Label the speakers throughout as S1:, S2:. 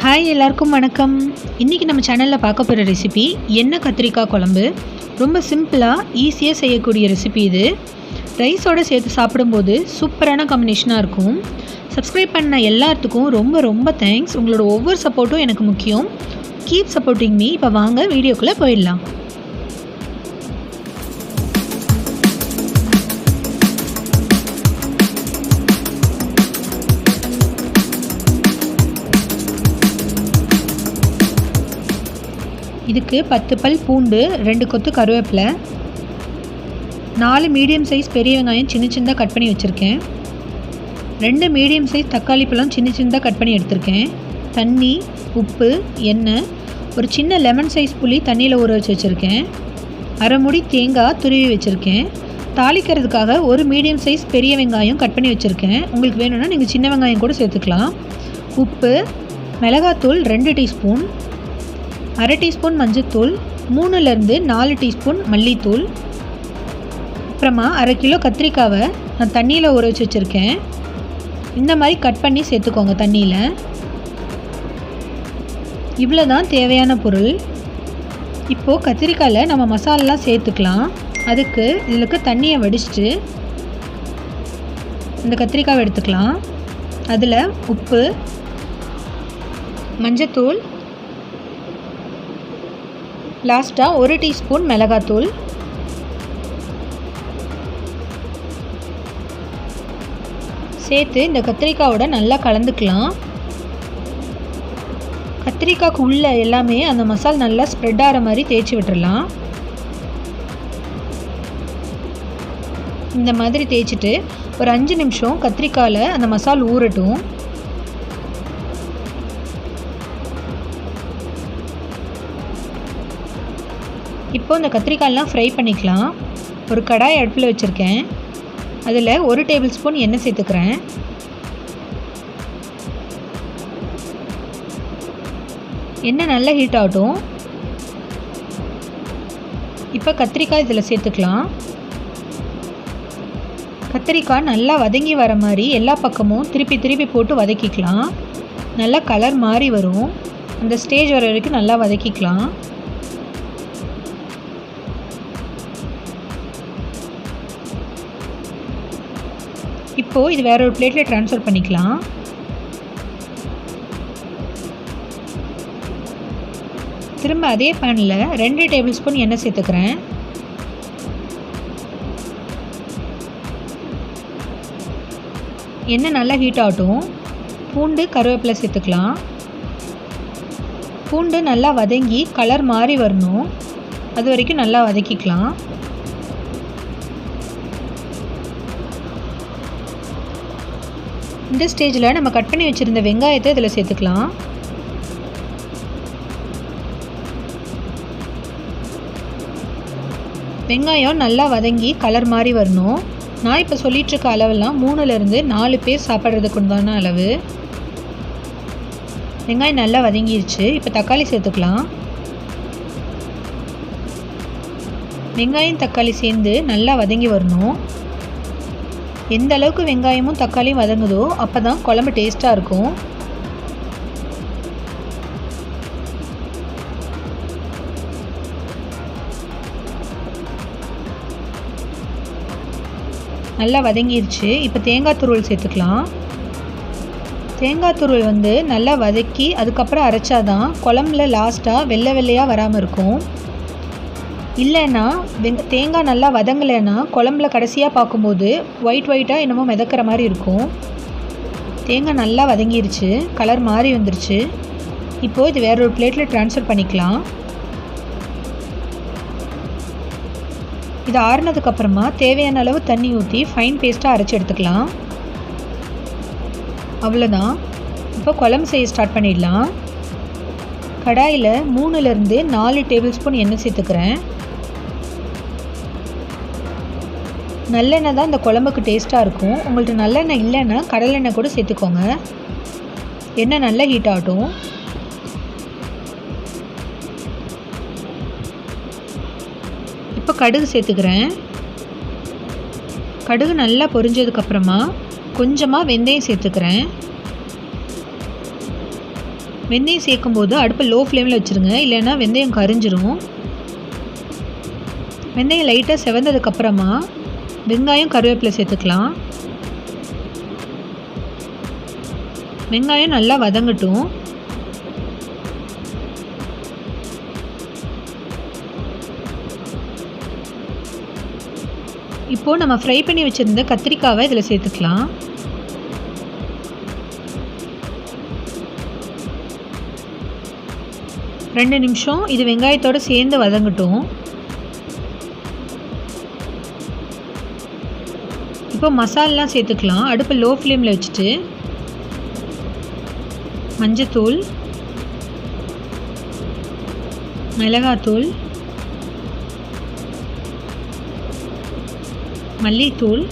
S1: Hi எல்லாருக்கும் வணக்கம். இன்றைக்கி நம்ம சேனலில் பார்க்க போகிற ரெசிபி எண்ணெய் கத்திரிக்காய் குழம்பு. ரொம்ப சிம்பிளாக ஈஸியாக செய்யக்கூடிய ரெசிபி இது. ரைஸோடு சேர்த்து சாப்பிடும்போது சூப்பரான காம்பினேஷனாக இருக்கும். சப்ஸ்கிரைப் பண்ண எல்லாத்துக்கும் ரொம்ப ரொம்ப தேங்க்ஸ். உங்களோட ஒவ்வொரு சப்போர்ட்டும் எனக்கு முக்கியம். Keep supporting me. இப்போ வாங்க வீடியோக்குள்ளே போயிடலாம். இதுக்கு 10 பல் பூண்டு, 2 கொத்து கருவேப்பிலை, 4 மீடியம் சைஸ் பெரிய வெங்காயம் சின்ன சின்னதாக கட் பண்ணி வச்சுருக்கேன். 2 மீடியம் சைஸ் தக்காளி பழம் சின்ன சின்னதாக கட் பண்ணி எடுத்திருக்கேன். தண்ணி, உப்பு, எண்ணெய், ஒரு சின்ன லெமன் சைஸ் புளி தண்ணியில் ஊற வச்சுருக்கேன். அரை மூடி தேங்காய் துருவி வச்சுருக்கேன். தாளிக்கிறதுக்காக ஒரு மீடியம் சைஸ் பெரிய வெங்காயம் கட் பண்ணி வச்சுருக்கேன். உங்களுக்கு வேணும்னா நீங்கள் சின்ன வெங்காயம் கூட சேர்த்துக்கலாம். உப்பு, மிளகாத்தூள் 2 டீஸ்பூன், அரை டீஸ்பூன் மஞ்சத்தூள், 3லேருந்து 4 டீஸ்பூன் மல்லித்தூள், அப்புறமா அரை கிலோ கத்திரிக்காவை நான் தண்ணியில் ஊற வச்சு வச்சுருக்கேன். இந்த மாதிரி கட் பண்ணி சேர்த்துக்கோங்க தண்ணியில். இவ்வளோ தான் தேவையான பொருள். இப்போது கத்திரிக்காயில் நம்ம மசாலாலாம் சேர்த்துக்கலாம். அதுக்கு இதில் தண்ணியை வடிச்சிட்டு இந்த கத்திரிக்காவை எடுத்துக்கலாம். அதில் உப்பு, மஞ்சத்தூள், லாஸ்ட்டாக 1 டீஸ்பூன் மிளகாத்தூள், சேர்த்து இந்த கத்திரிக்காயோட நல்லா கலந்துக்கலாம். கத்திரிக்காய்க்கு உள்ள எல்லாமே அந்த மசாலா நல்லா ஸ்ப்ரெட் ஆகிற மாதிரி தேய்ச்சி விட்டுடலாம். இந்த மாதிரி தேய்ச்சிட்டு ஒரு 5 நிமிஷம் கத்திரிக்காயில் அந்த மசாலா ஊறட்டும். இப்போ இந்த கத்திரிக்காயெல்லாம் ஃப்ரை பண்ணிக்கலாம். ஒரு கடாய் அடுப்பில் வச்சுருக்கேன். அதில் 1 டேபிள் ஸ்பூன் எண்ணெய் சேர்த்துக்கிறேன். எண்ணெய் நல்லா ஹீட் ஆகட்டும். இப்போ கத்திரிக்காய் இதில் சேர்த்துக்கலாம். கத்திரிக்காய் நல்லா வதங்கி வர மாதிரி எல்லா பக்கமும் திருப்பி திருப்பி போட்டு வதக்கிக்கலாம். நல்லா கலர் மாறி வரும். அந்த ஸ்டேஜ் வர வரைக்கும் நல்லா வதக்கிக்கலாம். இப்போது இது வேறு ஒரு பிளேட்டில் ட்ரான்ஸ்ஃபர் பண்ணிக்கலாம். திரும்ப அதே பேனில் 2 டேபிள் ஸ்பூன் எண்ணெய் சேர்த்துக்கிறேன். எண்ணெய் நல்லா ஹீட் ஆகட்டும். பூண்டு, கருவேப்பிலை சேர்த்துக்கலாம். பூண்டு நல்லா வதங்கி கலர் மாறி வரணும். அது வரைக்கும் நல்லா வதக்கிக்கலாம். இந்த ஸ்டேஜில் நம்ம கட் பண்ணி வச்சுருந்த வெங்காயத்தை இதில் சேர்த்துக்கலாம். வெங்காயம் நல்லா வதங்கி கலர் மாதிரி வரணும். நான் இப்போ சொல்லிகிட்ருக்க அளவெல்லாம் 3லேருந்து 4 பேர் சாப்பிட்றதுக்கு உண்டான அளவு. வெங்காயம் நல்லா வதங்கிருச்சு. இப்போ தக்காளி சேர்த்துக்கலாம். வெங்காயம் தக்காளி சேர்ந்து நல்லா வதங்கி வரணும். எந்த அளவுக்கு வெங்காயமும் தக்காளியும் வதங்குதோ அப்போ தான் குழம்பு டேஸ்ட்டாக இருக்கும். நல்லா வதங்கிருச்சு. இப்போ தேங்காய் துருவல் சேர்த்துக்கலாம். தேங்காய் துருவல் நல்லா வதக்கி அதுக்கப்புறம் அரைச்சாதான் குழம்புல லாஸ்ட்டாக வெள்ளை வெள்ளையாக வராமல் இருக்கும். இல்லைன்னா தேங்காய் நல்லா வதங்கலைன்னா குழம்புல கடைசியாக பார்க்கும்போது ஒயிட்டாக என்னமோ மிதக்கிற மாதிரி இருக்கும். தேங்காய் நல்லா வதங்கிருச்சு. கலர் மாறி வந்துருச்சு. இப்போது இது வேற ஒரு பிளேட்டில் ட்ரான்ஸ்ஃபர் பண்ணிக்கலாம். இது ஆறுனதுக்கப்புறமா தேவையான அளவு தண்ணி ஊற்றி ஃபைன் பேஸ்ட்டாக அரைச்சி எடுத்துக்கலாம். அவ்வளோதான். இப்போ குழம்பு செய்ய ஸ்டார்ட் பண்ணிடலாம். கடாயில் 3லேருந்து 4 டேபிள் ஸ்பூன் எண்ணெய் சேர்த்துக்கிறேன். நல்லெண்ணெய் தான் இந்த குழம்புக்கு டேஸ்ட்டாக இருக்கும். உங்கள்கிட்ட நல்லெண்ணெய் இல்லைன்னா கடலெண்ணெய் கூட சேர்த்துக்கோங்க. எண்ணெய் நல்லா ஹீட் ஆகட்டும். இப்போ கடுகு சேர்த்துக்கிறேன். கடுகு நல்லா பொரிஞ்சதுக்கப்புறமா கொஞ்சமாக வெந்தயம் சேர்த்துக்கிறேன். வெந்தயம் சேர்க்கும்போது அடுப்பை லோ ஃப்ளேமில் வச்சுருங்க, இல்லைன்னா வெந்தயம் கரிஞ்சிரும். வெந்தயம் லைட்டாக செவந்ததுக்கப்புறமா வெங்காயம் கருவேப்பிலை சேர்த்துக்கலாம். வெங்காயம் நல்லா வதங்கட்டும். இப்போது நம்ம ஃப்ரை பண்ணி வச்சுருந்த கத்திரிக்காவை இதில் சேர்த்துக்கலாம். ரெண்டு நிமிஷம் இது வெங்காயத்தோடு சேர்ந்து வதங்கட்டும். இப்போ மசாலாலாம் சேர்த்துக்கலாம். அடுப்பை லோ ஃப்ளேமில் வச்சுட்டு மஞ்சத்தூள், மிளகாத்தூள், மல்லித்தூள்,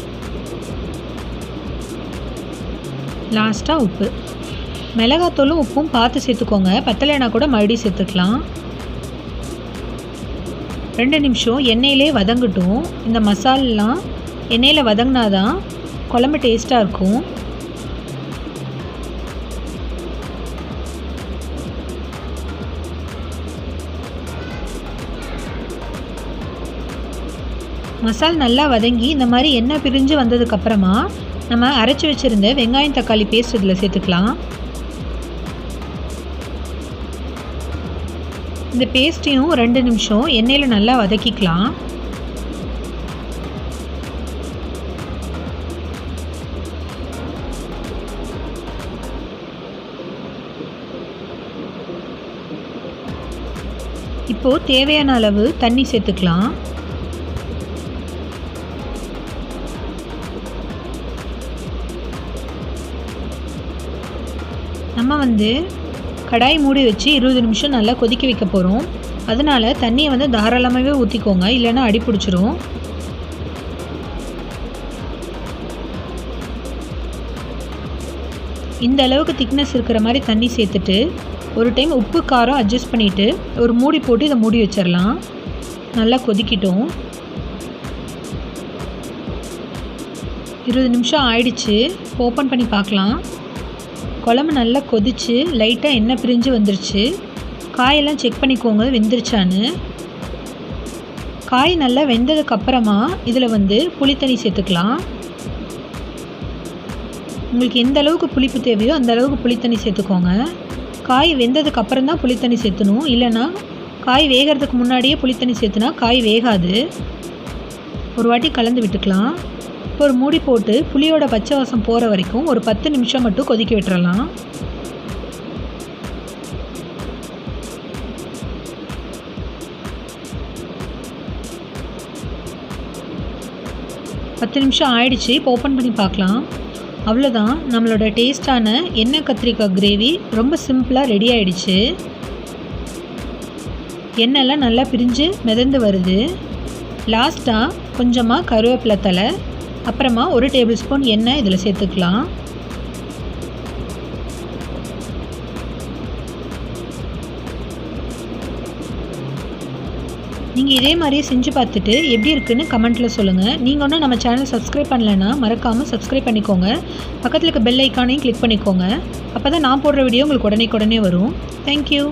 S1: லாஸ்ட்டாக உப்பு. மிளகாத்தூளும் உப்பும் பார்த்து சேர்த்துக்கோங்க, பத்தலைனா கூட மறுபடியும் சேர்த்துக்கலாம். 2 நிமிஷம் எண்ணெயிலே வதங்கட்டும். இந்த மசாலாலாம் எண்ணெயில் வதங்கினாதான் குழம்பு டேஸ்ட்டாக இருக்கும். மசால் நல்லா வதங்கி இந்த மாதிரி எண்ணெய் பிரிஞ்சு வந்ததுக்கப்புறமா நம்ம அரைச்சி வச்சுருந்த வெங்காயம் தக்காளி பேஸ்ட் இதில் சேர்த்துக்கலாம். இந்த பேஸ்ட்டையும் 2 நிமிஷம் எண்ணெயில் நல்லா வதக்கிக்கலாம். இப்போது தேவையான அளவு தண்ணி சேர்த்துக்கலாம். நம்ம கடாய் மூடி வச்சு 20 நிமிஷம் நல்லா கொதிக்க வைக்க போகிறோம். அதனால் தண்ணியை தாராளமாகவே ஊற்றிக்கோங்க, இல்லைன்னா அடி பிடிச்சிரும். இந்த அளவுக்கு திக்னஸ் இருக்கிற மாதிரி தண்ணி சேர்த்துட்டு ஒரு டைம் உப்பு காரம் அட்ஜஸ்ட் பண்ணிவிட்டு ஒரு மூடி போட்டு இதை மூடி வச்சிடலாம். நல்லா கொதிக்கிட்டோம். 20 நிமிஷம் ஆயிடுச்சு. ஓப்பன் பண்ணி பார்க்கலாம். குழம்பு நல்லா கொதிச்சு லைட்டாக எண்ணெய் பிரிஞ்சு வந்துருச்சு. காயெல்லாம் செக் பண்ணிக்கோங்க வெந்துருச்சான்னு. காய் நல்லா வெந்ததுக்கப்புறமா இதில் புளித்தண்ணி சேர்த்துக்கலாம். உங்களுக்கு எந்த அளவுக்கு புளிப்பு தேவையோ அந்த அளவுக்கு புளித்தண்ணி சேர்த்துக்கோங்க. காய் வெந்ததுக்கப்புறம் தான் புளித்தண்ணி சேர்த்தணும், இல்லைன்னா காய் வேகிறதுக்கு முன்னாடியே புளித்தண்ணி சேர்த்துனா காய் வேகாது. ஒரு வாட்டி கலந்து விட்டுக்கலாம். இப்போ ஒரு மூடி போட்டு புளியோட பச்சை வாசம் போகிற வரைக்கும் ஒரு 10 நிமிஷம் மட்டும் கொதிக்க விட்டுறலாம். பத்து நிமிஷம் ஆயிடுச்சு. இப்போ ஓப்பன் பண்ணி பார்க்கலாம். அவ்வளோதான், நம்மளோட டேஸ்டான எண்ணெய் கத்திரிக்காய் கிரேவி ரொம்ப சிம்பிளாக ரெடி ஆகிடுச்சு. எண்ணெய்லாம் நல்லா பிரிஞ்சு மிதந்து வருது. லாஸ்ட்டாக கொஞ்சமாக கருவேப்பிலை தழை, அப்புறமா 1 டேபிள் ஸ்பூன் எண்ணெய் இதில் சேர்த்துக்கலாம். நீங்கள் இதே மாதிரியே செஞ்சு பார்த்துட்டு எப்படி இருக்குன்னு கமெண்ட்டில் சொல்லுங்கள். நீங்கள் ஒன்றும் நம்ம சேனல் சப்ஸ்கிரைப் பண்ணலைன்னா மறக்காமல் சப்ஸ்கிரைப் பண்ணிக்கோங்க. பக்கத்தில் இருக்க பெல் ஐக்கானையும் கிளிக் பண்ணிக்கோங்க. அப்போ தான் நான் போடுற வீடியோ உங்களுக்கு உடனே வரும். தேங்க்யூ.